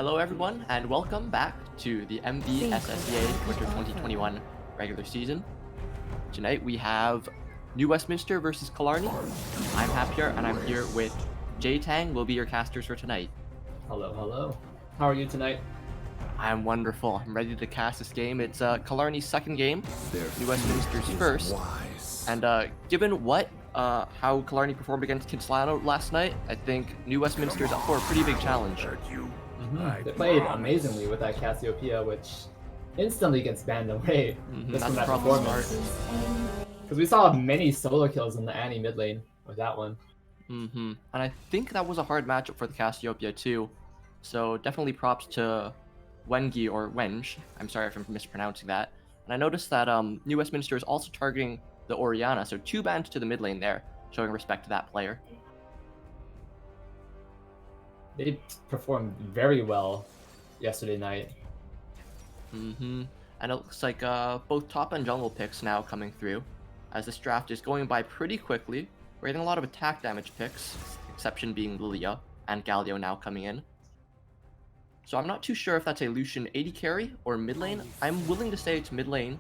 Hello, everyone, and welcome back to the MVSSEA Winter 2021 regular season. Tonight we have New Westminster versus Killarney. I'm Happier, and I'm here with Jay Tang. Will be your casters for tonight. Hello, hello. How are you tonight? I'm wonderful. I'm ready to cast this game. It's Killarney's second game, New Westminster's first. And given how Killarney performed against Killarney last night, I think New Westminster's up for a pretty big challenge. They played amazingly with that Cassiopeia, which instantly gets banned away just from That's that probably performance. Because we saw many solo kills in the Annie mid lane with that one. And I think that was a hard matchup for the Cassiopeia too. So definitely props to Wengi or Wenge. I'm sorry if I'm mispronouncing that. And I noticed that New Westminster is also targeting the Oriana, so 2 bans to the mid lane there, showing respect to that player. They performed very well yesterday night. And it looks like both top and jungle picks now coming through, as this draft is going by pretty quickly. We're getting a lot of attack damage picks, exception being Lilia and Galio now coming in. So I'm not too sure if that's a Lucian AD carry or mid lane. I'm willing to say it's mid lane.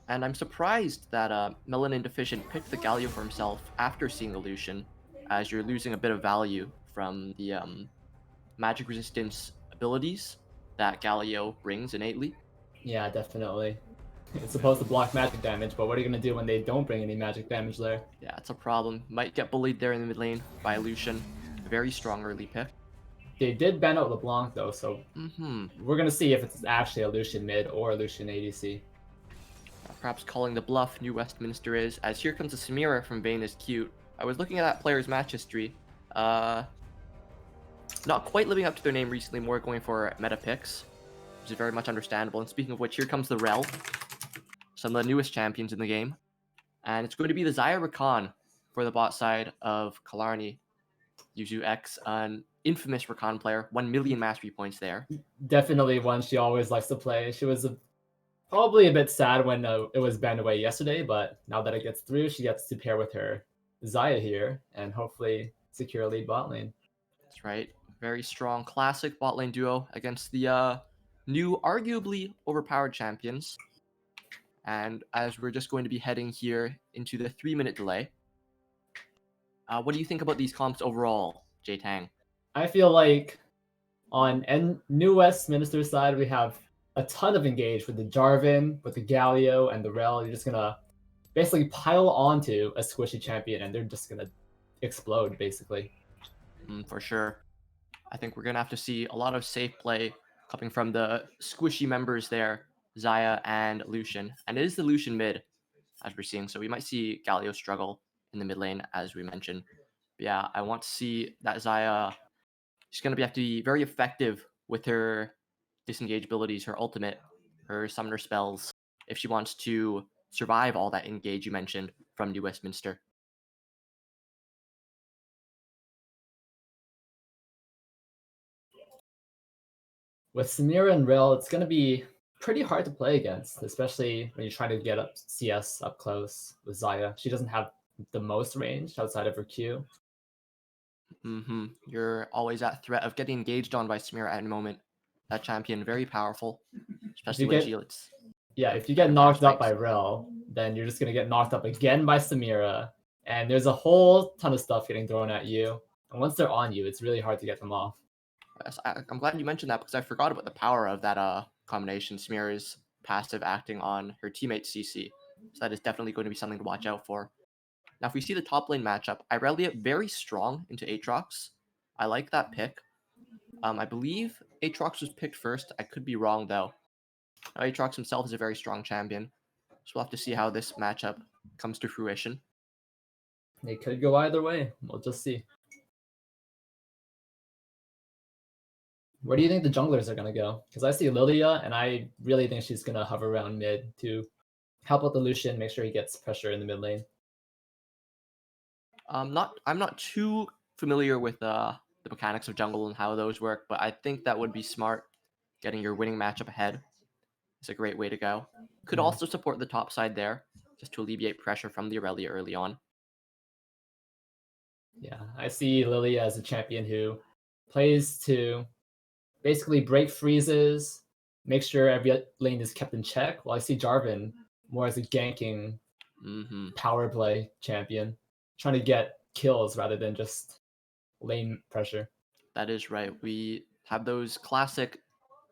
And I'm surprised that Melanin Deficient picked the Galio for himself after seeing the Lucian, as you're losing a bit of value from the magic resistance abilities that Galio brings innately. Yeah, definitely. It's supposed to block magic damage, but what are you going to do when they don't bring any magic damage there? Yeah, it's a problem. Might get bullied there in the mid lane by Lucian. Very strong early pick. They did ban out LeBlanc though, so we're going to see if it's actually a Lucian mid or a Lucian ADC. Perhaps calling the bluff New Westminster is, as here comes a Samira from Vayne is Cute. I was looking at that player's match history. Not quite living up to their name recently, more going for meta picks, which is very much understandable. And speaking of which, here comes the Rel, some of the newest champions in the game. And it's going to be the Xayah Rakan for the bot side of Killarney. Yuzu X, an infamous Rakan player, 1 million mastery points there. Definitely one she always likes to play. She was probably a bit sad when it was banned away yesterday, but now that it gets through, she gets to pair with her Xayah here and hopefully secure lead bot lane. That's right. Very strong classic bot lane duo against the new, arguably overpowered champions. And as we're just going to be heading here into the 3-minute delay, what do you think about these comps overall, Jay Tang? I feel like on New Westminster side, we have a ton of engage with the Jarvan, with the Galio, and the Rel. You're just going to basically pile onto a squishy champion, and they're just going to explode, basically. For sure. I think we're going to have to see a lot of safe play coming from the squishy members there, Xayah and Lucian. And it is the Lucian mid, as we're seeing, so we might see Galio struggle in the mid lane, as we mentioned. But yeah, I want to see that Xayah. She's going to have to be very effective with her disengage abilities, her ultimate, her summoner spells, if she wants to survive all that engage you mentioned from New Westminster. With Samira and Rel, it's going to be pretty hard to play against, especially when you're trying to get up CS up close with Xayah. She doesn't have the most range outside of her Q. You're always at threat of getting engaged on by Samira at any moment. That champion, very powerful, especially when she lets. Yeah, if you get knocked up by Rel, then you're just going to get knocked up again by Samira, and there's a whole ton of stuff getting thrown at you. And once they're on you, it's really hard to get them off. Yes, I'm glad you mentioned that because I forgot about the power of that combination. Samira's passive acting on her teammate's CC. So that is definitely going to be something to watch out for. Now, if we see the top lane matchup, Irelia very strong into Aatrox. I like that pick. I believe Aatrox was picked first. I could be wrong, though. Now, Aatrox himself is a very strong champion. So we'll have to see how this matchup comes to fruition. It could go either way. We'll just see. Where do you think the junglers are going to go? Because I see Lilia, and I really think she's going to hover around mid to help out the Lucian, make sure he gets pressure in the mid lane. I'm not too familiar with the mechanics of jungle and how those work, but I think that would be smart. Getting your winning matchup ahead is a great way to go. Could also support the top side there, just to alleviate pressure from the Irelia early on. Yeah, I see Lilia as a champion who plays to basically break freezes, make sure every lane is kept in check. While I see Jarvan more as a ganking power play champion, trying to get kills rather than just lane pressure. That is right. We have those classic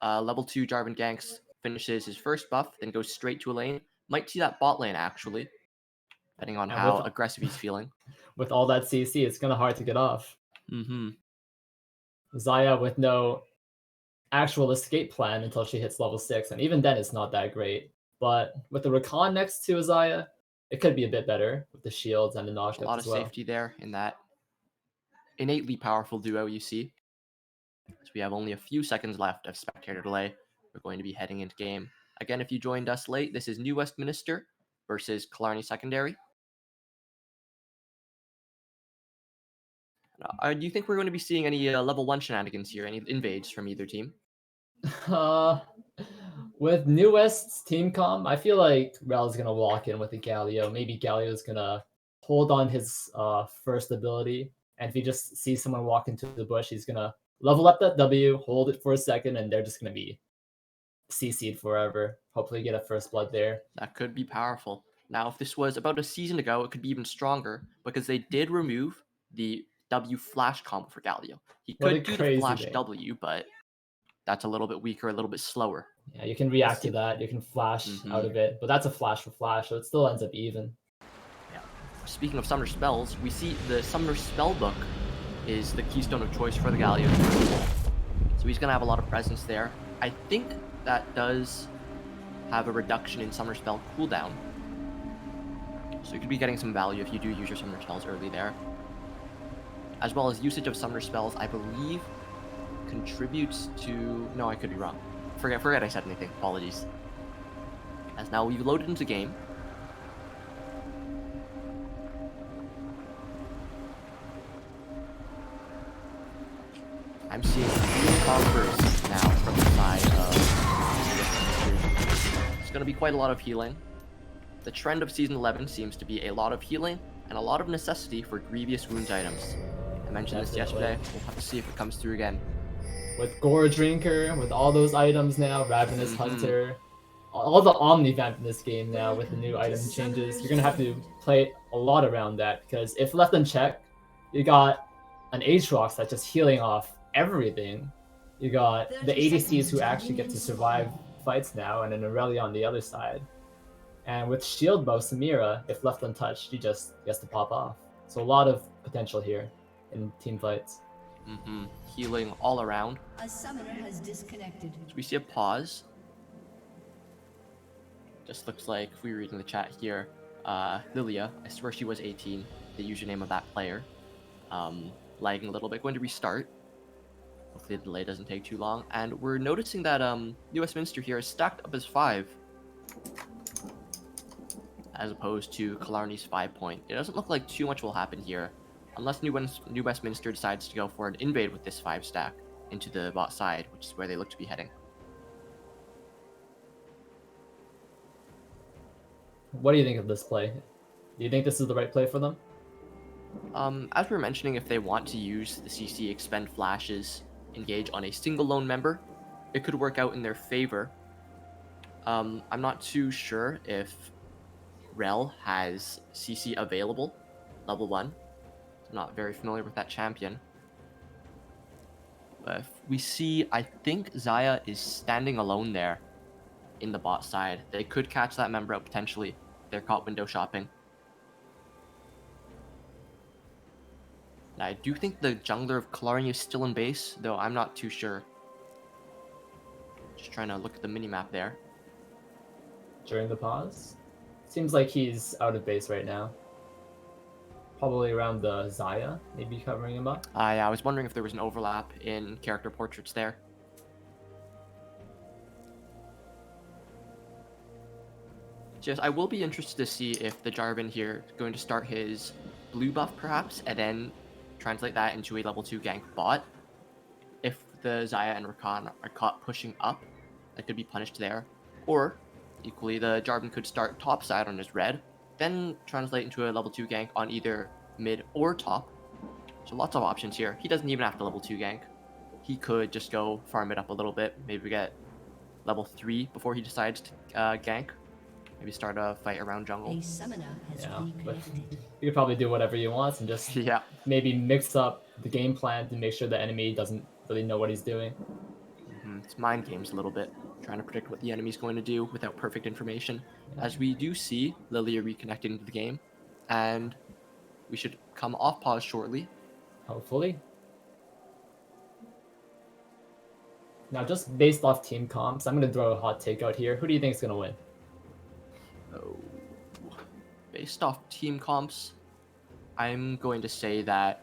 level 2 Jarvan ganks, finishes his first buff, then goes straight to a lane. Might see that bot lane, actually, depending on And how aggressive he's feeling. with all that CC, it's kind of hard to get off. Mm-hmm. Xayah with no actual escape plan until she hits level 6, and even then it's not that great. But with the Rakan next to Xayah, it could be a bit better with the shields and the A knockouts lot as of well. safety there in that innately powerful duo you see. So we have only a few seconds left of spectator delay. We're going to be heading into game. Again, if you joined us late, this is New Westminster versus Killarney Secondary. Do you think we're going to be seeing any level 1 shenanigans here, any invades from either team? With New West's team comp, I feel like Rel's gonna walk in with the Galio. Maybe Galio's gonna hold on his first ability, and if he just sees someone walk into the bush, he's gonna level up that W, hold it for a second, and they're just gonna be CC'd forever. Hopefully get a first blood there. That could be powerful. Now, if this was about a season ago, it could be even stronger because they did remove the W flash combo for Galio. He What a could do the crazy flash thing. W, but that's a little bit weaker, a little bit slower. Yeah, you can react to that. You can flash out of it, but that's a flash for flash, so it still ends up even. Yeah. Speaking of summoner spells, we see the summoner spell book is the keystone of choice for the Galio. So he's going to have a lot of presence there. I think that does have a reduction in summoner spell cooldown. So you could be getting some value if you do use your summoner spells early there. As well as usage of summoner spells, I believe, contributes to... No, I could be wrong. Forget I said anything. Apologies. As now we've loaded into game. I'm seeing 3 conquerors now from the side of... It's going to be quite a lot of healing. The trend of Season 11 seems to be a lot of healing and a lot of necessity for grievous wounds items. I mentioned this yesterday. We'll have to see if it comes through again. With Gore Drinker, with all those items now, Ravenous Hunter, all the Omni-Vamp in this game now with the new item changes, you're going to have to play a lot around that, because if left unchecked, you got an Aatrox that's just healing off everything. You got the ADCs who actually get to survive fights now, and an Aurelia on the other side. And with Shield Bow, Samira, if left untouched, she just gets to pop off. So a lot of potential here in team fights. Healing all around. A summoner has disconnected. So we see a pause. Just looks like, if we read in the chat here, Lilia, I swear she was 18, the username of that player. Lagging a little bit, going to restart. Hopefully the delay doesn't take too long. And we're noticing that New Westminster here is stacked up as 5. As opposed to Killarney's 5 point. It doesn't look like too much will happen here. Unless New Westminster decides to go for an invade with this 5 stack into the bot side, which is where they look to be heading. What do you think of this play? Do you think this is the right play for them? As we were mentioning, if they want to use the CC, expend flashes, engage on a single lone member, it could work out in their favor. I'm not too sure if Rel has CC available, level 1. I'm not very familiar with that champion. But if we see, I think Xayah is standing alone there in the bot side. They could catch that member out potentially. They're caught window shopping. Now, I do think the jungler of Killarney is still in base, though I'm not too sure. Just trying to look at the minimap there. During the pause? Seems like he's out of base right now. Probably around the Xayah, maybe covering him up. Yeah, I was wondering if there was an overlap in character portraits there. Just, I will be interested to see if the Jarvan here is going to start his blue buff perhaps, and then translate that into a level 2 gank bot. If the Xayah and Rakan are caught pushing up, that could be punished there. Or, equally, the Jarvan could start top side on his red, then translate into a level 2 gank on either mid or top. So lots of options here. He doesn't even have to level 2 gank. he could just go farm it up a little bit. Maybe get level 3 before he decides to gank. Maybe start a fight around jungle. A summoner has Yeah, but reconnected. you could probably do whatever you want and just Yeah. maybe mix up the game plan to make sure the enemy doesn't really know what he's doing. It's mind games a little bit, trying to predict what the enemy's going to do without perfect information. As we do see Lilia reconnecting into the game, and we should come off pause shortly. Hopefully. Now, just based off team comps, I'm going to throw a hot take out here. Who do you think is going to win? Oh, based off team comps, I'm going to say that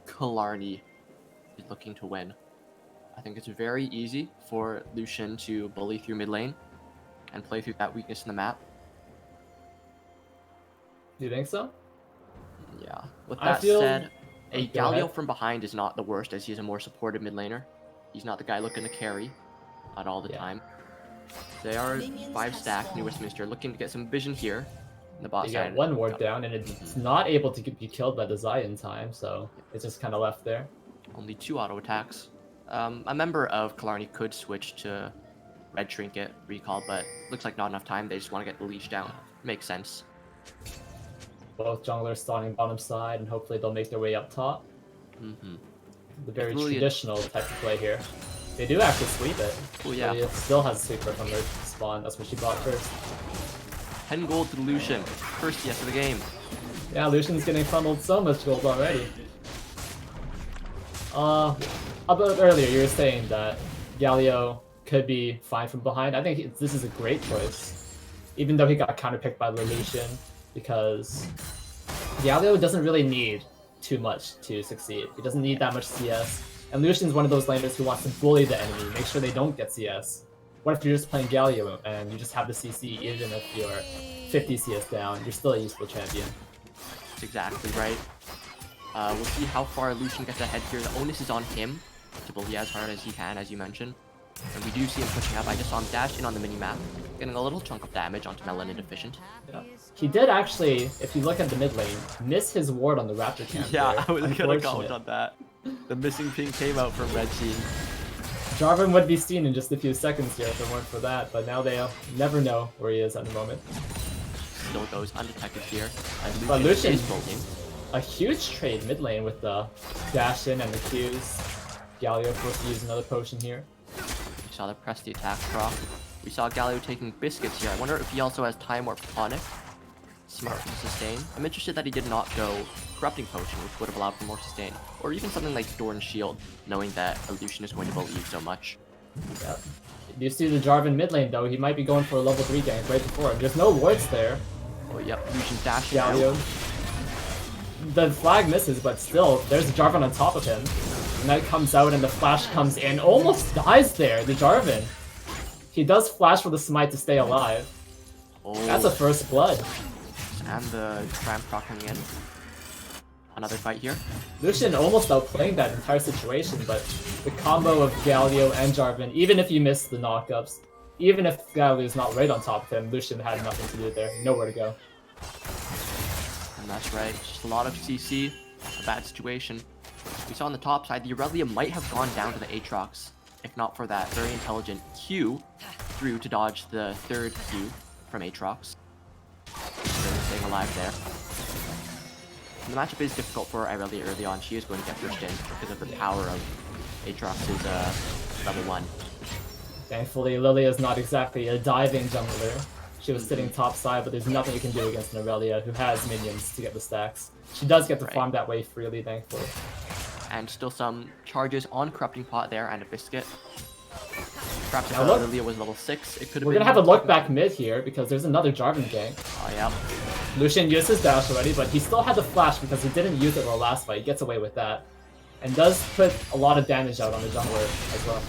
Killarney is looking to win. I think it's very easy for Lucian to bully through mid lane and play through that weakness in the map. Do you think so? Yeah. With I that feel- said, a Go Galio ahead. from behind is not the worst, as he's a more supportive mid laner. He's not the guy looking to carry, not all the Yeah. time. They are Minions 5 have stack, New spawned. Westminster, looking to get some vision here in the bot They side. get one ward down, and it's not able to be killed by the Zaya in time, so it's just kind of left there. Only 2 auto attacks. A member of Killarney could switch to Red Trinket recall, but looks like not enough time. They just want to get the leash down. Makes sense. Both junglers starting bottom side, and hopefully they'll make their way up top. The very Really a- traditional type of play here. They do actually sweep it. Oh yeah, Lilia still has a sweeper from their spawn. That's what she bought first. 10 gold to Lucian. First yes of the game. Yeah, Lucian's getting funneled so much gold already. About earlier, you were saying that Galio could be fine from behind. I think this is a great choice, even though he got counterpicked by Lucian, because Galio doesn't really need too much to succeed. He doesn't need that much CS, and Lucian's one of those laners who wants to bully the enemy, make sure they don't get CS. What if you're just playing Galio and you just have the CC even if you're 50 CS down? You're still a useful champion. That's exactly right. We'll see how far Lucian gets ahead here. The onus is on him to bully as hard as he can, as you mentioned. And we do see him pushing up. I just saw him dash in on the mini-map, getting a little chunk of damage onto Melon Inefficient. Yeah. He did actually, if you look at the mid lane, miss his ward on the Raptor camp. Yeah, there. I was gonna comment Unfortunate. on that. The missing ping came out from Red Team. Jarvan would be seen in just a few seconds here if it weren't for that, but now they'll never know where he is at the moment. Still goes undetected here. As But Lucian Lucian- is bullying. A huge trade mid lane with the dash in and the Qs. Galio forced to use another potion here. We saw the press the attack proc. We saw Galio taking biscuits here. I wonder if he also has time or tonic. Smart to sustain. I'm interested that he did not go corrupting potion, which would have allowed for more sustain. Or even something like Dorn Shield, knowing that Lucian is going to bully you so much. Yep. Do you see the Jarvan mid lane though? He might be going for a level 3 gank right before him. There's no wards there. Oh yep, Lucian dashing Galio. out. The flag misses, but still, there's Jarvan on top of him. Knight comes out and the flash comes in. Almost dies there, the Jarvan. He does flash for the smite to stay alive. Oh, That's a first blood. and the Tram proc coming in. Another fight here. Lucian almost outplaying that entire situation, but the combo of Galio and Jarvan, even if you miss the knockups, even if Galio's not right on top of him, Lucian had nothing to do there. Nowhere to go. And that's right, just a lot of CC, a bad situation. We saw on the top side, the Aurelia might have gone down to the Aatrox, if not for that very intelligent Q through to dodge the third Q from Aatrox. So staying alive there. And the matchup is difficult for Aurelia early on. She is going to get pushed in because of the power of Aatrox's level 1. Thankfully, Lilia is not exactly a diving jungler. She was sitting top side, but there's nothing you can do against an Aurelia who has minions to get the stacks. She does get to Right. farm that way freely, thankfully. And still some charges on Corrupting Pot there and a Biscuit. Perhaps if Now look. Aurelia was level 6, it could have We're been... gonna have a look back mid here because there's another Jarvan gank. Oh yeah. Lucian used his dash already, but he still had the flash because he didn't use it in the last fight. He gets away with that. And does put a lot of damage out on the jungler as well.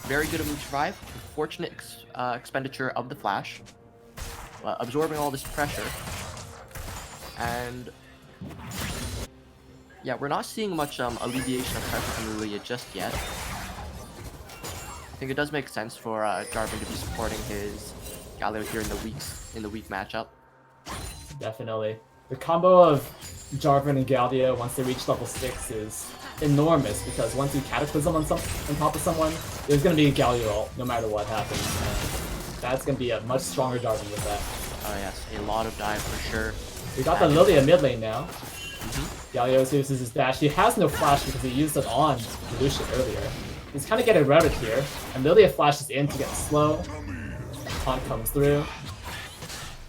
Very good of him to survive. Fortunate expenditure of the flash. Absorbing all this pressure. And... yeah, we're not seeing much alleviation of pressure from Lilia just yet. I think it does make sense for Jarvan to be supporting his Galio here in the weak matchup. Definitely. The combo of Jarvan and Galio, once they reach level 6, is enormous, because once you Cataclysm on top of someone, there's going to be a Galio ult, no matter what happens. And that's going to be a much stronger Jarvan with that. Oh yes, a lot of dive for sure. We got the Lilia mid lane now. Galio uses his dash. He has no flash because he used it on Lucian earlier. He's kind of getting routed here, and Lilia flashes in to get slow. Taunt comes through.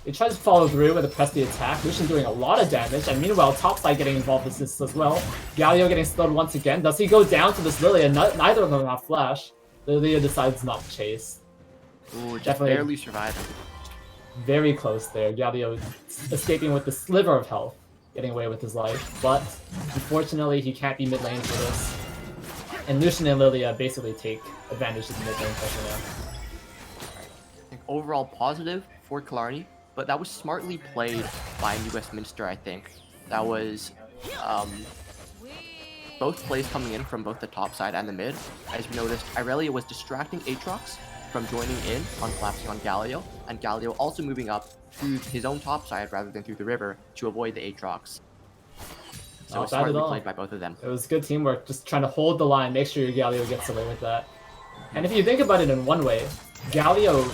He tries to follow through with a press the attack. Lucian doing a lot of damage, and meanwhile, topside getting involved with this as well. Galio getting slowed once again. Does he go down to this Lilia? Neither of them have flash. Lilia decides not to chase. Ooh, just Definitely barely surviving. very close there. Galio escaping with the sliver of health, getting away with his life. But unfortunately, he can't be mid lane for this. And Lucian and Lilia basically take advantage of the mid lane pressure now. I think overall positive for Killarney, but that was smartly played by New Westminster, I think. That was both plays coming in from both the top side and the mid. As we noticed, Irelia was distracting Aatrox from joining in on collapsing on Galio, and Galio also moving up through his own top side rather than through the river to avoid the Aatrox. So it was smartly played by both of them. It was good teamwork, just trying to hold the line, make sure your Galio gets away with that. And if you think about it in one way, Galio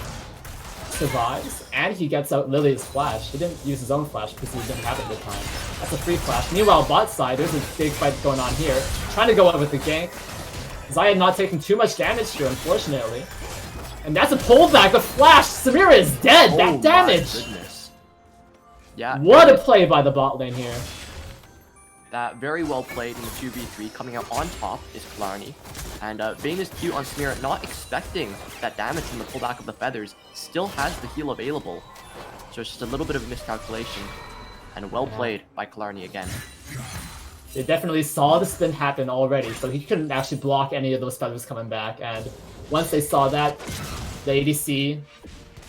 survives, and he gets out Lilia's flash. He didn't use his own flash because he didn't have it at the time. That's a free flash. Meanwhile, bot side, there's a big fight going on here. Trying to go out with the gank. Xayah not taking too much damage here, unfortunately. And that's a pullback, a flash! Samira is dead! That damage! My goodness. Yeah. What a play by the bot lane here. That very well played in the 2v3. Coming out on top is Killarney. And Vayne's Q on Samira, not expecting that damage from the pullback of the feathers, still has the heal available. So it's just a little bit of a miscalculation. And well played by Killarney again. They definitely saw the spin happen already, so he couldn't actually block any of those feathers coming back. And once they saw that, the ADC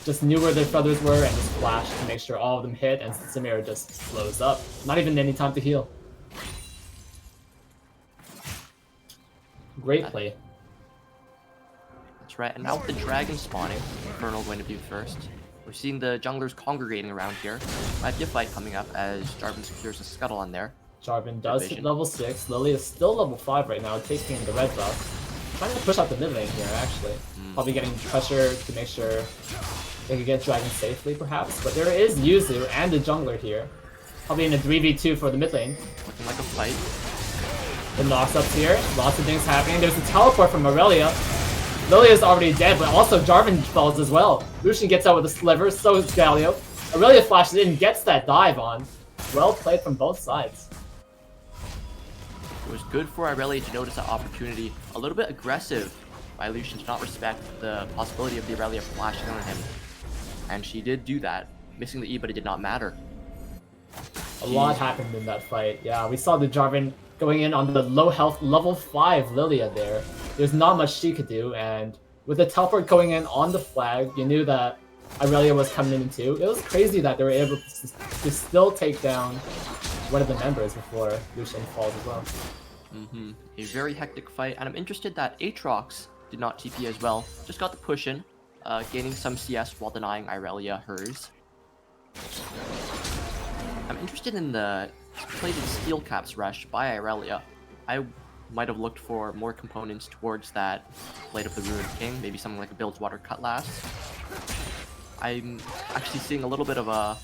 just knew where their feathers were and just flashed to make sure all of them hit, and Samira just blows up. Not even any time to heal. Great play. That's right, and now with the dragon spawning, Infernal going to be first. We're seeing the junglers congregating around here. Might be a fight coming up as Jarvan secures a scuttle on there. Jarvan does hit level 6. Lily is still level 5 right now, taking the red buff. Trying to push out the mid lane here, actually. Probably getting pressure to make sure they can get dragon safely, perhaps. But there is Yuzu and the jungler here. Probably in a 3v2 for the mid lane. Looking like a fight. The knocks-ups here, lots of things happening. There's a teleport from Aurelia. Lilia's already dead, but also Jarvan falls as well. Lucian gets out with a sliver, so is Galio. Aurelia flashes in, gets that dive on. Well played from both sides. It was good for Irelia to notice that opportunity. A little bit aggressive by Lucian to not respect the possibility of the Aurelia flashing on him. And she did do that, missing the E, but it did not matter. A lot happened in that fight. Yeah, we saw the Jarvan going in on the low health level 5 Lilia there. There's not much she could do, and with the teleport going in on the flag, you knew that Irelia was coming in too. It was crazy that they were able to still take down one of the members before Lucian falls as well. A very hectic fight, and I'm interested that Aatrox did not TP as well. Just got the push in, gaining some CS while denying Irelia hers. I'm interested in the plated steel caps rush by Irelia. I might have looked for more components towards that Blade of the Ruined King, maybe something like a Bilgewater Cutlass. I'm actually seeing a little bit of a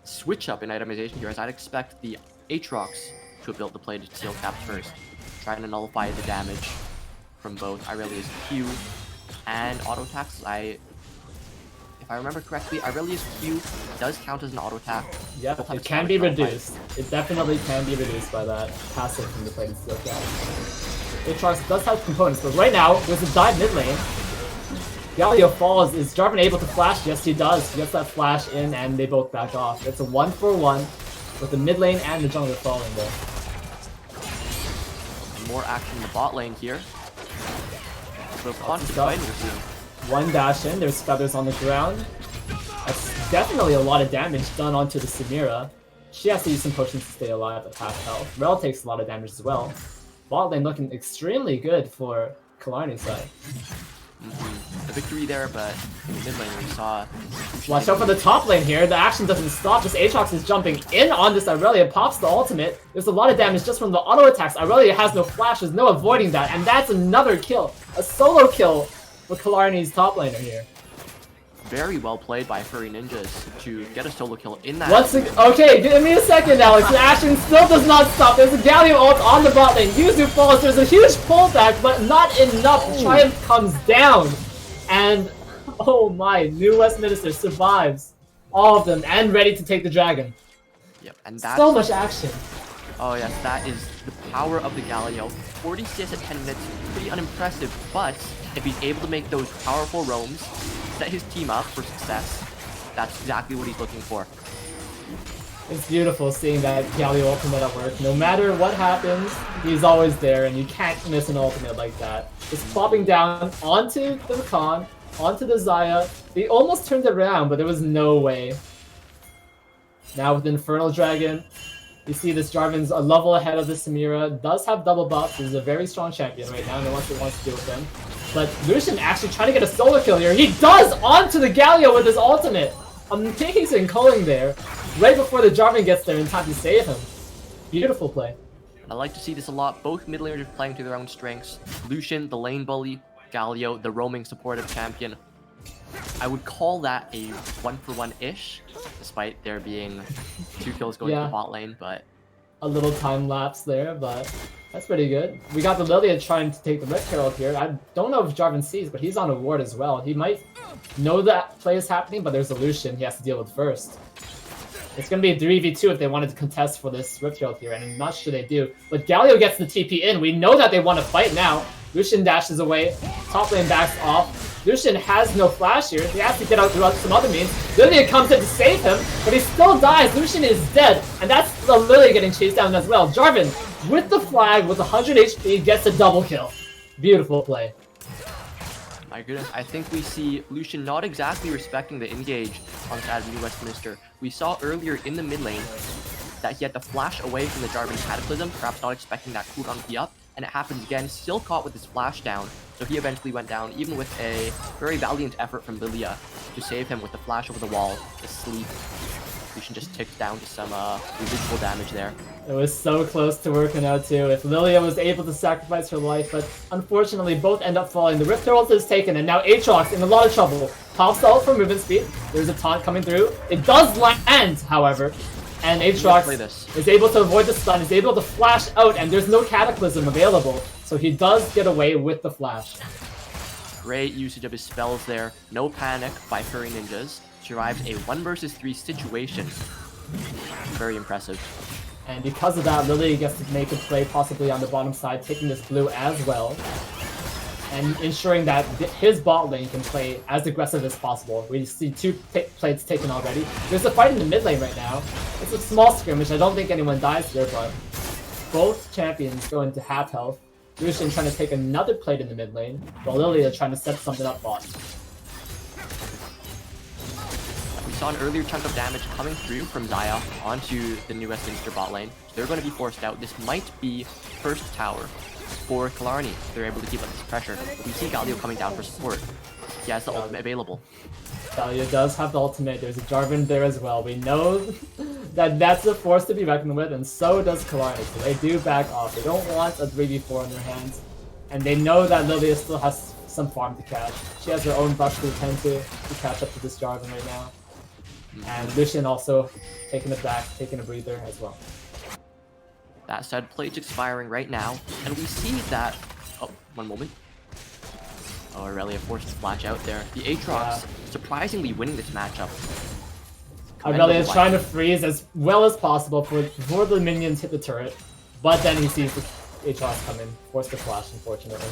switch up in itemization here, as I'd expect the Aatrox to have built the plated steel caps first, trying to nullify the damage from both Irelia's Q and auto attacks. If I remember correctly, Irelia's Q does count as an auto attack. Yeah, it can be reduced. It definitely can be reduced by that passive from the plated steel cap. Aatrox does have components, but right now, there's a dive mid lane. Galio falls. Is Jarvan able to flash? Yes, he does. He gets that flash in, and they both back off. It's a 1-for-1 with the mid lane and the jungler falling there. More action in the bot lane here. So constant fighting we're seeing. One dash in, there's feathers on the ground. That's definitely a lot of damage done onto the Samira. She has to use some potions to stay alive at half health. Rel takes a lot of damage as well. Bot lane looking extremely good for Killarney's side. a victory there, but in the mid lane we saw... Watch out for the top lane here. The action doesn't stop. Just Aatrox is jumping in on this Irelia. Pops the ultimate. There's a lot of damage just from the auto attacks. Irelia has no flash. There's no avoiding that. And that's another kill. A solo kill for Killarney's top laner here. Very well played by Furry Ninjas to get a solo kill in that. Okay, give me a second, Alex. The action still does not stop. There's a Galio ult on the bot lane. Yuzu falls. There's a huge pullback, but not enough. The Triumph comes down. And, oh my, New Westminster survives all of them and ready to take the dragon. Yep, and that's... So much action. Oh yes, that is the power of the Galio. 40 CS at 10 minutes, pretty unimpressive, but if he's able to make those powerful roams, set his team up for success, that's exactly what he's looking for. It's beautiful seeing that Galio ultimate at work. No matter what happens, he's always there, and you can't miss an ultimate like that. Just plopping down onto the Rakan, onto the Xayah. They almost turned it around, but there was no way. Now with Infernal Dragon, you see this Jarvan's a level ahead of the Samira. Does have double buffs. He's a very strong champion right now. No one wants to deal with him. But Lucian actually trying to get a solo kill here. He does onto the Galio with his ultimate. Amazing culling there. Right before the Jarvan gets there in time to save him. Beautiful play. I like to see this a lot. Both mid laners playing to their own strengths. Lucian, the lane bully. Galio, the roaming supportive champion. I would call that a 1-for-1-ish, despite there being 2 kills going to the bot lane, but... A little time lapse there, but that's pretty good. We got the Lilia trying to take the Red Herald here. I don't know if Jarvan sees, but he's on a ward as well. He might know that play is happening, but there's a Lucian he has to deal with first. It's going to be a 3v2 if they wanted to contest for this Rift Herald here, and I'm not sure they do. But Galio gets the TP in. We know that they want to fight now. Lucian dashes away. Top lane backs off. Lucian has no flash here. He has to get out through some other means. Lilia comes in to save him, but he still dies. Lucian is dead, and that's the Lilia getting chased down as well. Jarvan, with the flag, with 100 HP, gets a double kill. Beautiful play. My goodness, I think we see Lucian not exactly respecting the engage on the side of New Westminster. We saw earlier in the mid lane that he had to flash away from the Jarvan Cataclysm, perhaps not expecting that cooldown to be up, and it happens again, still caught with his flash down, so he eventually went down, even with a very valiant effort from Lilia to save him with the flash over the wall, the sleep. Lucian just ticked down to some residual damage there. It was so close to working out too. If Lilia was able to sacrifice her life, but unfortunately both end up falling. The Rift Herald is taken, and now Aatrox in a lot of trouble. Pops ult for movement speed. There's a taunt coming through. It does land, however. And Aatrox is able to avoid the stun, is able to flash out, and there's no Cataclysm available. So he does get away with the flash. Great usage of his spells there. No panic by Furry Ninjas. Survives a 1 versus 3 situation. Very impressive. And because of that, Lilia gets to make a play possibly on the bottom side, taking this blue as well. And ensuring that his bot lane can play as aggressive as possible. We see 2 plates taken already. There's a fight in the mid lane right now. It's a small skirmish. I don't think anyone dies here, but both champions go into half health. Lucian trying to take another plate in the mid lane, while Lilia trying to set something up bot. We saw an earlier chunk of damage coming through from Xayah onto the New Westminster bot lane. So they're going to be forced out. This might be first tower for Killarney. They're able to keep up this pressure. We see Galio coming down for support. He has the ultimate available. Galio does have the ultimate. There's a Jarvan there as well. We know that that's a force to be reckoned with, and so does Killarney. So they do back off. They don't want a 3v4 in their hands. And they know that Lilia still has some farm to catch. She has her own buff to attend to catch up to this Jarvan right now. And Lucian also taking it back, taking a breather as well. That said, plate's expiring right now, and we see that... Oh, one moment. Oh, Aurelia forced to flash out there. The Aatrox surprisingly winning this matchup. Aurelia is trying to freeze as well as possible before the minions hit the turret, but then he sees the Aatrox come in, forced to flash, unfortunately.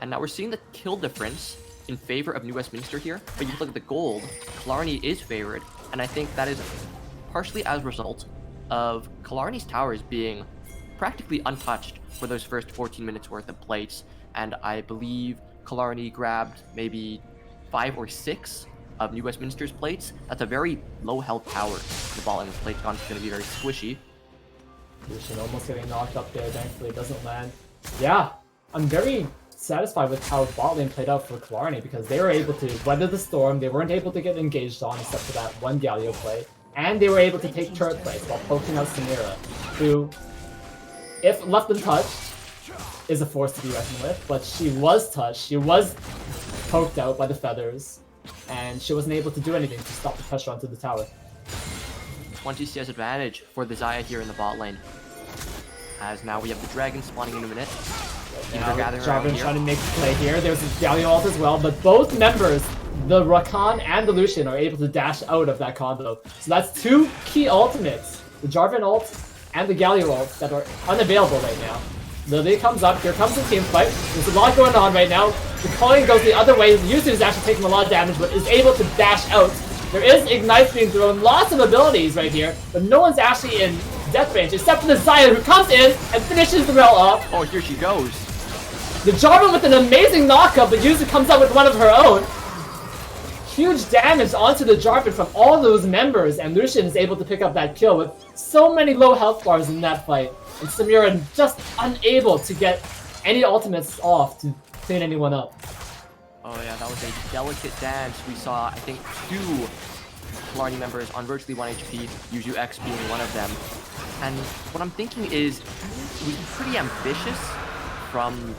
And now we're seeing the kill difference in favor of New Westminster here, but you look at the gold, Killarney is favored, and I think that is partially as a result of Killarney's towers being practically untouched for those first 14 minutes worth of plates, and I believe Killarney grabbed maybe 5 or 6 of New Westminster's plates. That's a very low health tower. The ball in the plate gun is going to be very squishy. Lucian almost getting knocked up there, thankfully it doesn't land. Yeah, I'm very satisfied with how bot lane played out for Killarney because they were able to weather the storm. They weren't able to get engaged on except for that one Galio play, and they were able to take turret plays while poking out Samira, who, if left untouched, is a force to be reckoned with. But she was touched. She was poked out by the feathers, and she wasn't able to do anything to stop the pressure onto the tower. 20 CS advantage for the Xayah here in the bot lane. As now we have the dragon spawning in a minute. Now Gathering around Jarvan here. trying to make the play here. There's a Galio ult as well, but both members, the Rakan and the Lucian, are able to dash out of that combo. So that's two key ultimates, the Jarvan ult and the Galio ult, that are unavailable right now. Lily comes up, here comes the team fight. There's a lot going on right now. The coin goes the other way. Yuzu is actually taking a lot of damage, but is able to dash out. There is Ignite being thrown, lots of abilities right here, but no one's actually in death range, except for the Xayah, who comes in and finishes the rail off. Oh, here she goes. The Jarvan with an amazing knockup, but Yuzu comes up with one of her own. Huge damage onto the Jarvan from all those members, and Lucian is able to pick up that kill with so many low health bars in that fight. And Samira just unable to get any ultimates off to clean anyone up. Oh yeah, that was a delicate dance. We saw, I think, 2 Killarney members on virtually 1 HP, Yuzu X being one of them. And what I'm thinking is, it was pretty ambitious from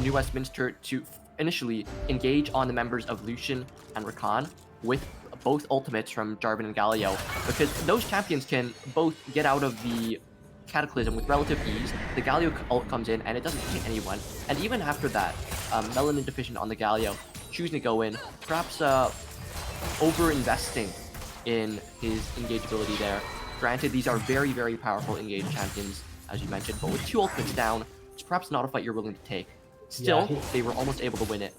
New Westminster to initially engage on the members of Lucian and Rakan with both ultimates from Jarvan and Galio, because those champions can both get out of the Cataclysm with relative ease. The Galio ult comes in and it doesn't hit anyone, and even after that, Melanin deficient on the Galio, choosing to go in, perhaps over-investing in his engage ability there. Granted, these are very, very powerful engage champions, as you mentioned, but with 2 ultimates down, it's perhaps not a fight you're willing to take. Still, they were almost able to win it.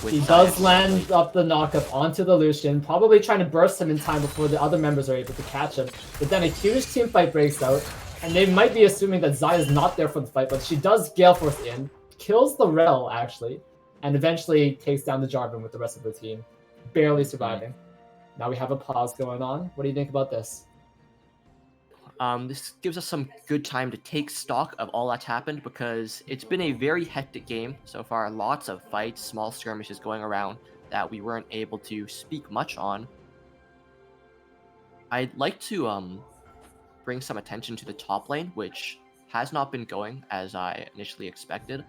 He does land up the knockup onto the Lucian, probably trying to burst him in time before the other members are able to catch him. But then a huge team fight breaks out, and they might be assuming that Xayah is not there for the fight, but she does Gale Force in, kills the Rel actually, and eventually takes down the Jarvan with the rest of the team, barely surviving. Now we have a pause going on. What do you think about this? This gives us some good time to take stock of all that's happened, because it's been a very hectic game so far. Lots of fights, small skirmishes going around that we weren't able to speak much on. I'd like to bring some attention to the top lane, which has not been going as I initially expected.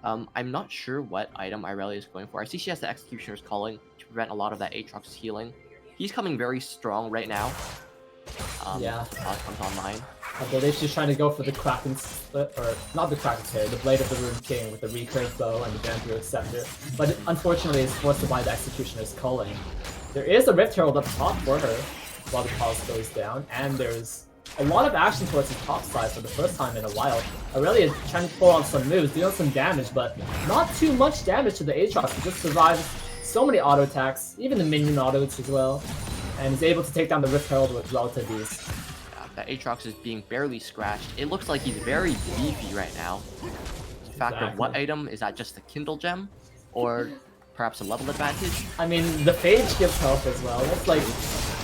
I'm not sure what item Irelia is going for. I see she has the Executioner's Calling to prevent a lot of that Aatrox healing. He's coming very strong right now. Yeah. Comes online. I believe she's trying to go for the Kraken split, or not the Kraken Spear, the Blade of the Rune King with the recurve bow and the Vampire Scepter, but unfortunately is forced to buy the Executioner's Calling. There is a Rift Herald up top for her while the pause goes down, and there's a lot of action towards the top side for the first time in a while. Aurelia is trying to pull on some moves, dealing some damage, but not too much damage to the Aatrox, who just survives so many auto attacks, even the minion autos as well, and is able to take down the Rift Herald with relative ease. That Aatrox is being barely scratched. It looks like he's very beefy right now. In fact, what item? Is that just the Kindle Gem? Or perhaps a level advantage? I mean, the Phage gives health as well. That's like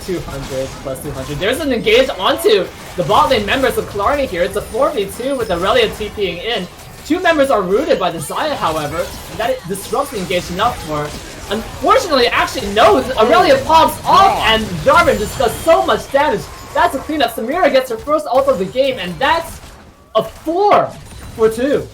200 plus 200. There's an engage onto the bot lane members of Killarney here. It's a 4v2 with Aurelia TPing in. 2 members are rooted by the Xayah, however, and that disrupts the engage enough for... Unfortunately, actually, no, Aurelia pops off and Jarvan just does so much damage. That's a cleanup. Samira gets her first ult of the game, and that's a 4 for 2.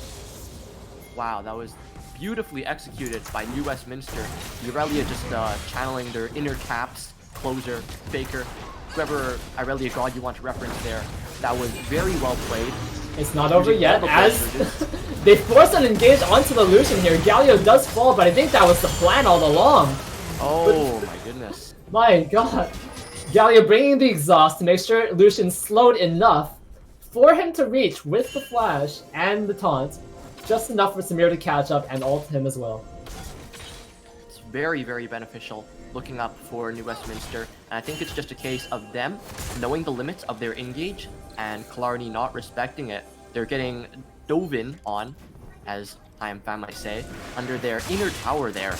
Wow, that was beautifully executed by New Westminster. The Aurelia just channeling their inner caps, closer, faker, whoever Aurelia god you want to reference there. That was very well played. It's not over yet, as they force an engage onto the Lucian here. Galio does fall, but I think that was the plan all along. Oh my goodness. My god. Galio bringing the exhaust to make sure Lucian slowed enough for him to reach with the flash and the taunt. Just enough for Samir to catch up and ult him as well. It's very, very beneficial looking up for New Westminster. And I think it's just a case of them knowing the limits of their engage and Killarney not respecting it. They're getting dove in on, as I am fan might say, under their inner tower there.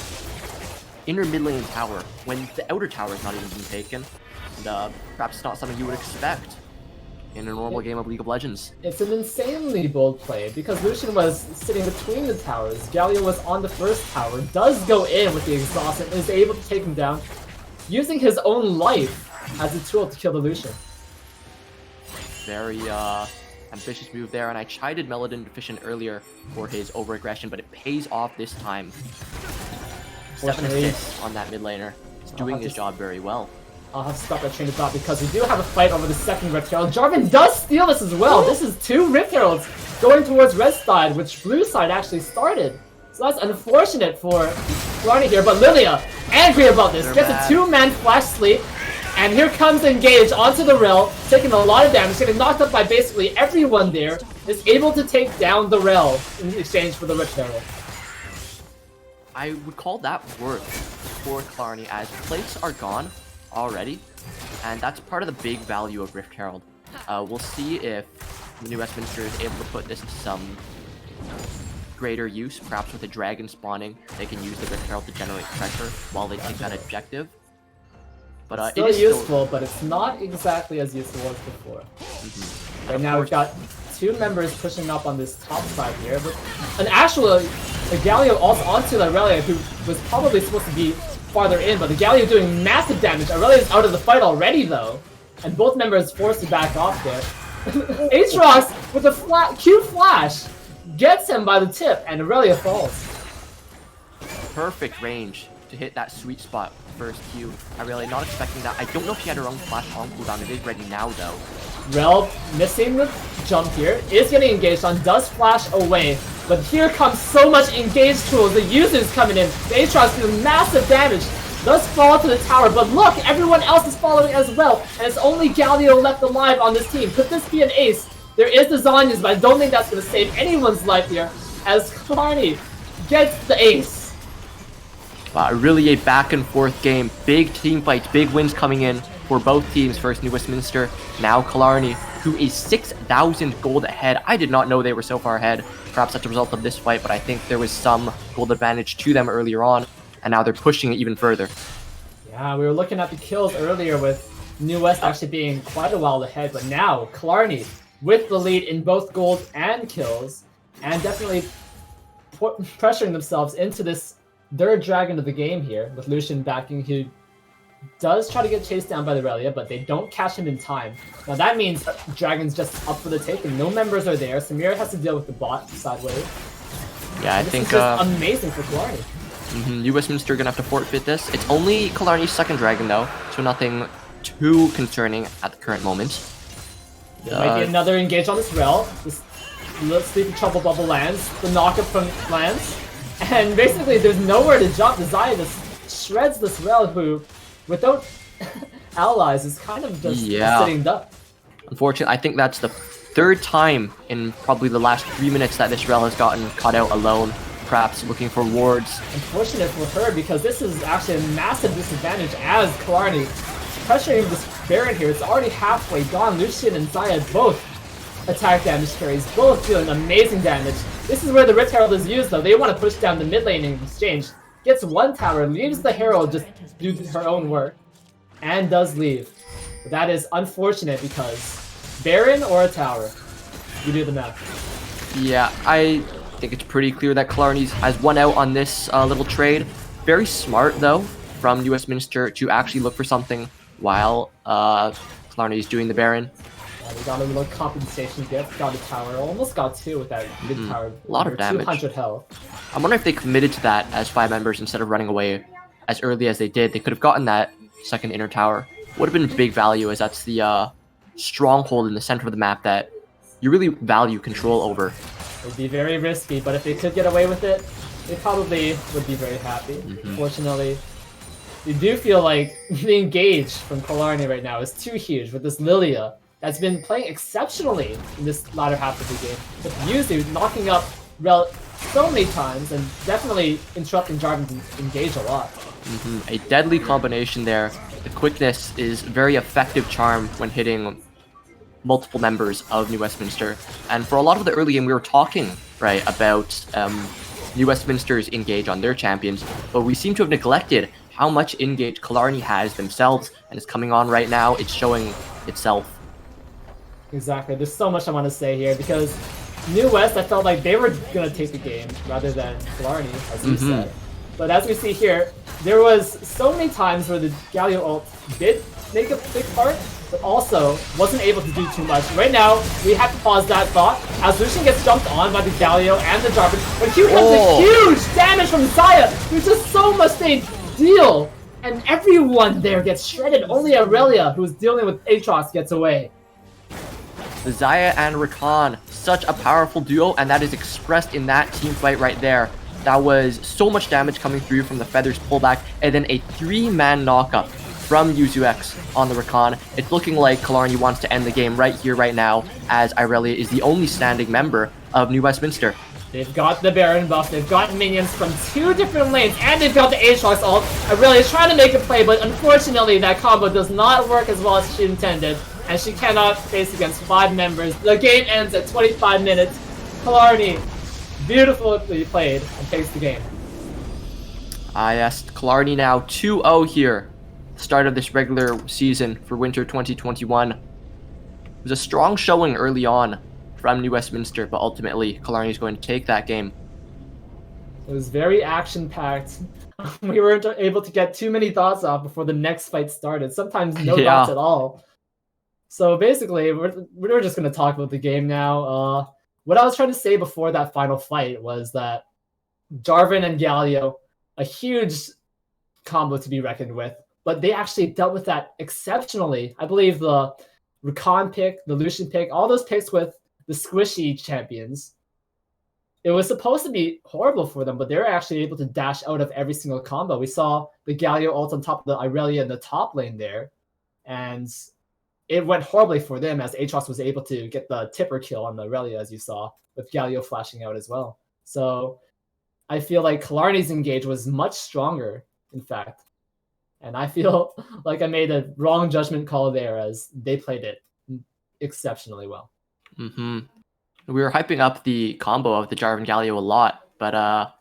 Inner mid lane tower, when the outer tower is not even being taken. And perhaps not something you would expect in a normal game of League of Legends. It's an insanely bold play because Lucian was sitting between the towers. Galio was on the first tower, does go in with the exhaust and is able to take him down, using his own life as a tool to kill the Lucian. Very ambitious move there, and I chided Meladin Deficient earlier for his overaggression, but it pays off this time. 7 assists on that mid laner. He's doing his job very well. I'll have to stop that train of thought because we do have a fight over the second Rift Herald. Jarvan does steal this as well. This is 2 Rift Heralds going towards red side, which blue side actually started. So that's unfortunate for Killarney here, but Lilia, angry about this, gets a 2-man flash sleep, and here comes Engage onto the rail, taking a lot of damage, getting knocked up by basically everyone there, is able to take down the rail in exchange for the Rift Herald. I would call that worth for Killarney as plates are gone already, and that's part of the big value of Rift Herald. We'll see if New Westminster is able to put this to some greater use, perhaps with a dragon spawning. They can use the Rift Herald to generate pressure while they take that objective. But Still useful, but it's not exactly as useful as before. Right now we've got 2 members pushing up on this top side here, but an actual Galio also onto Aurelia, who was probably supposed to be farther in, but the Galio doing massive damage. Aurelia is out of the fight already though, and both members forced to back off there. Aatrox with a Q flash gets him by the tip, and Aurelia falls. Perfect range to hit that sweet spot first Q. I'm really not expecting that. I don't know if she had her own flash on cooldown. It is ready now though. Rel missing the jump here, is getting engaged on, does flash away, but here comes so much engaged tools, the users coming in, the Aatrox doing massive damage, does fall to the tower, but look, everyone else is following as well, and it's only Galio left alive on this team. Could this be an ace? There is the Zhonya's, but I don't think that's going to save anyone's life here, as Killarney gets the ace. Wow, really a back and forth game, big team fights, big wins coming in for both teams. First New Westminster, now Killarney, who is 6,000 gold ahead. I did not know they were so far ahead. Perhaps that's a result of this fight, but I think there was some gold advantage to them earlier on, and now they're pushing it even further. Yeah, we were looking at the kills earlier with New West actually being quite a while ahead, but now Killarney with the lead in both gold and kills, and definitely pressuring themselves into this third dragon of the game here, with Lucian backing, who does try to get chased down by the Aurelia, but they don't catch him in time. Now that means Dragon's just up for the taking. No members are there. Samir has to deal with the bot sideways. Yeah, I think this is just amazing for Killarney. New Westminster gonna have to forfeit this. It's only Killarney's second dragon though, so nothing too concerning at the current moment. There might be another engage on this rail. This Sleepy Trouble Bubble lands. The knockup from lands. And basically there's nowhere to jump. The Xayah just shreds this rail, who without allies is kind of just sitting duck. Unfortunately, I think that's the 3rd time in probably the last 3 minutes that this rail has gotten caught out alone, perhaps looking for wards. Unfortunate for her, because this is actually a massive disadvantage as Killarney pressuring this Baron here. It's already halfway gone. Lucian and Xayah both attack damage carries, both dealing amazing damage. This is where the Rift Herald is used though. They want to push down the mid lane in exchange. Gets 1 tower, leaves the Herald just do her own work, and does leave. But that is unfortunate because Baron or a tower? You do the math. Yeah, I think it's pretty clear that Killarney has won out on this little trade. Very smart though from New Westminster to actually look for something while Killarney is doing the Baron. We got a little compensation gift, got a tower, almost got 2 with that mid tower. A lot of damage. 200 health. I wonder if they committed to that as 5 members instead of running away as early as they did. They could have gotten that second inner tower. Would have been big value, as that's the stronghold in the center of the map that you really value control over. It would be very risky, but if they could get away with it, they probably would be very happy. Unfortunately, you do feel like the engage from Killarney right now is too huge with this Lilia that's been playing exceptionally in this latter half of the game. With Yuzu knocking up Rel so many times and definitely interrupting Jarvan's engage a lot. A deadly combination there. The quickness is very effective charm when hitting multiple members of New Westminster. And for a lot of the early game, we were talking, right, about New Westminster's engage on their champions, but we seem to have neglected how much engage Killarney has themselves, and it's coming on right now. It's showing itself. Exactly. There's so much I want to say here because New West, I felt like they were going to take the game rather than Killarney, as you said. But as we see here, there was so many times where the Galio ult did make a big part, but also wasn't able to do too much. Right now, we have to pause that thought as Lucian gets jumped on by the Galio and the Jarvan. But here comes the huge damage from Xayah. There's just so much they deal. And everyone there gets shredded. Only Aurelia, who's dealing with Aatrox, gets away. Xayah and Rakan, such a powerful duo, and that is expressed in that team fight right there. That was so much damage coming through from the Feathers pullback, and then a 3-man knockup from YuzuX on the Rakan. It's looking like Killarney wants to end the game right here, right now, as Irelia is the only standing member of New Westminster. They've got the Baron buff, they've got minions from 2 different lanes, and they've got the Aatrox ult. Irelia is trying to make a play, but unfortunately that combo does not work as well as she intended, and she cannot face against 5 members. The game ends at 25 minutes. Killarney, beautifully played, and takes the game. Yes, Killarney now 2-0 here. Start of this regular season for winter 2021. It was a strong showing early on from New Westminster, but ultimately Killarney is going to take that game. It was very action-packed. We weren't able to get too many thoughts off before the next fight started. Sometimes no thoughts at all. So basically, we're just going to talk about the game now. What I was trying to say before that final fight was that Jarvan and Galio, a huge combo to be reckoned with, but they actually dealt with that exceptionally. I believe the Rakan pick, the Lucian pick, all those picks with the squishy champions, it was supposed to be horrible for them, but they were actually able to dash out of every single combo. We saw the Galio ult on top of the Irelia in the top lane there, and it went horribly for them as Aatrox was able to get the tipper kill on the Aurelia, as you saw, with Galio flashing out as well. So I feel like Killarney's engage was much stronger, in fact. And I feel like I made a wrong judgment call there as they played it exceptionally well. We were hyping up the combo of the Jarvan Galio a lot, but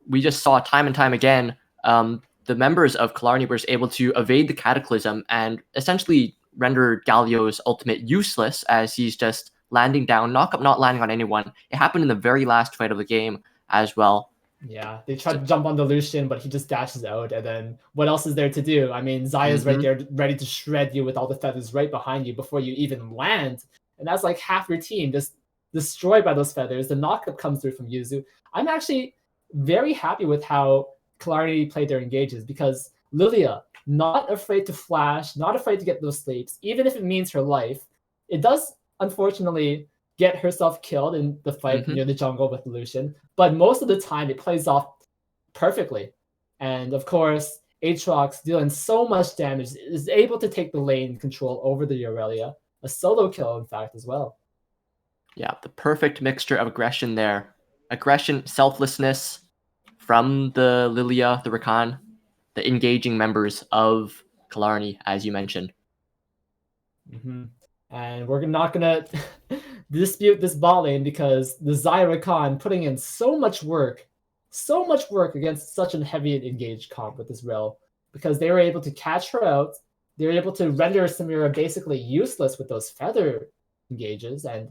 we just saw time and time again the members of Killarney were able to evade the Cataclysm and essentially render Galio's ultimate useless as he's just landing down, knockup not landing on anyone. It happened in the very last fight of the game as well. Yeah, they tried to jump on the Lucian, but he just dashes out, and then what else is there to do? I mean, Xayah's right there ready to shred you with all the feathers right behind you before you even land, and that's like half your team just destroyed by those feathers. The knockup comes through from Yuzu. I'm actually very happy with how Killarney played their engages because Lilia, not afraid to flash, not afraid to get those sleeps, even if it means her life. It does, unfortunately, get herself killed in the fight near the jungle with Lucian, but most of the time it plays off perfectly. And of course, Aatrox dealing so much damage is able to take the lane control over the Aurelia, a solo kill in fact as well. Yeah, the perfect mixture of aggression there. Aggression, selflessness from the Lilia, the Rakan, the engaging members of Killarney, as you mentioned. And we're not going to dispute this bot lane because the Xayah Rakan putting in so much work against such a heavy engaged comp with this rel because they were able to catch her out. They were able to render Samira basically useless with those feather engages, and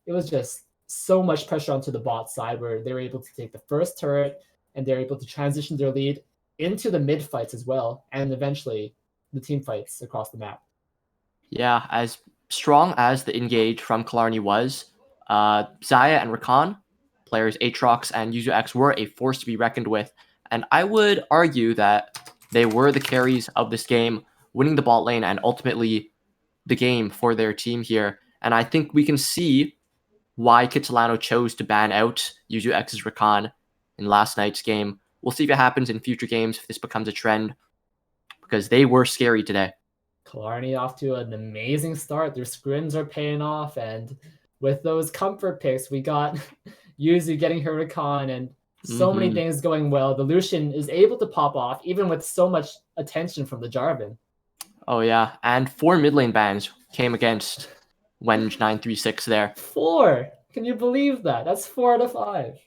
it was just so much pressure onto the bot side where they were able to take the first turret and they're able to transition their lead into the mid fights as well, and eventually the team fights across the map. Yeah, as strong as the engage from Killarney was, Xayah and Rakan, players Aatrox and YuzuX, were a force to be reckoned with, and I would argue that they were the carries of this game, winning the bot lane and ultimately the game for their team here. And I think we can see why Kitsilano chose to ban out YuzuX's Rakan in last night's game. We'll see if it happens in future games, if this becomes a trend, because they were scary today. Killarney off to an amazing start. Their scrims are paying off, and with those comfort picks, we got Yuzu getting her Rakan, and so many things going well. The Lucian is able to pop off, even with so much attention from the Jarvan. Oh yeah, and 4 mid lane bans came against Wenge 936 there. 4! Can you believe that? That's 4 out of 5.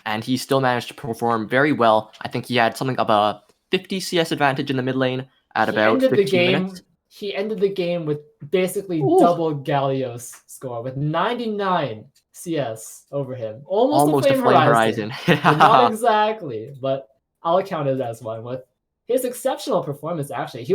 And he still managed to perform very well. I think he had something of a 50 CS advantage in the mid lane at about 15 minutes. he ended the game with basically Ooh. double Galio's score with 99 CS over him. Almost Almost a Flame Horizon. But not exactly, but I'll count it as one. With his exceptional performance, actually,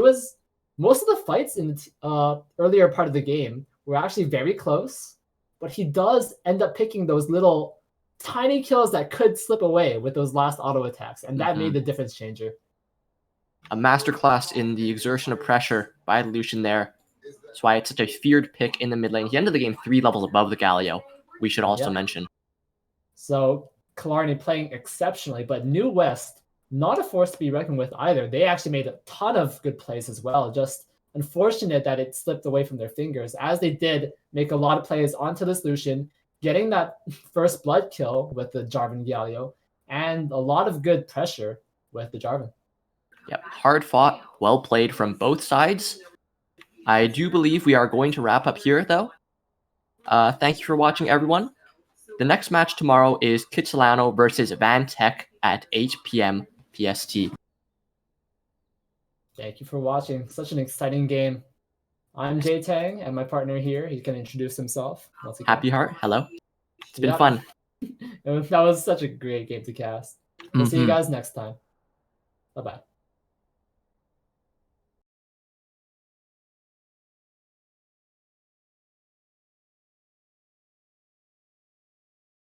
most of the fights in the earlier part of the game were actually very close, but he does end up picking those little tiny kills that could slip away with those last auto attacks, and that made the difference changer. A masterclass in the exertion of pressure by Lucian there. That's why it's such a feared pick in the mid lane. He ended the game 3 levels above the Galio, we should also mention. So Killarney playing exceptionally, but New West, not a force to be reckoned with either. They actually made a ton of good plays as well. Just unfortunate that it slipped away from their fingers, as they did make a lot of plays onto this Lucian, getting that first blood kill with the Jarvan Galio, and a lot of good pressure with the Jarvan. Yep, hard fought, well played from both sides. I do believe we are going to wrap up here, though. Thank you for watching, everyone. The next match tomorrow is Kitsilano versus Van Tech at 8 p.m. PST. Thank you for watching. Such an exciting game. I'm Jay Tang, and my partner here, he can introduce himself once again. Happy Heart, hello. It's been fun. That was such a great game to cast. We'll see you guys next time. Bye-bye.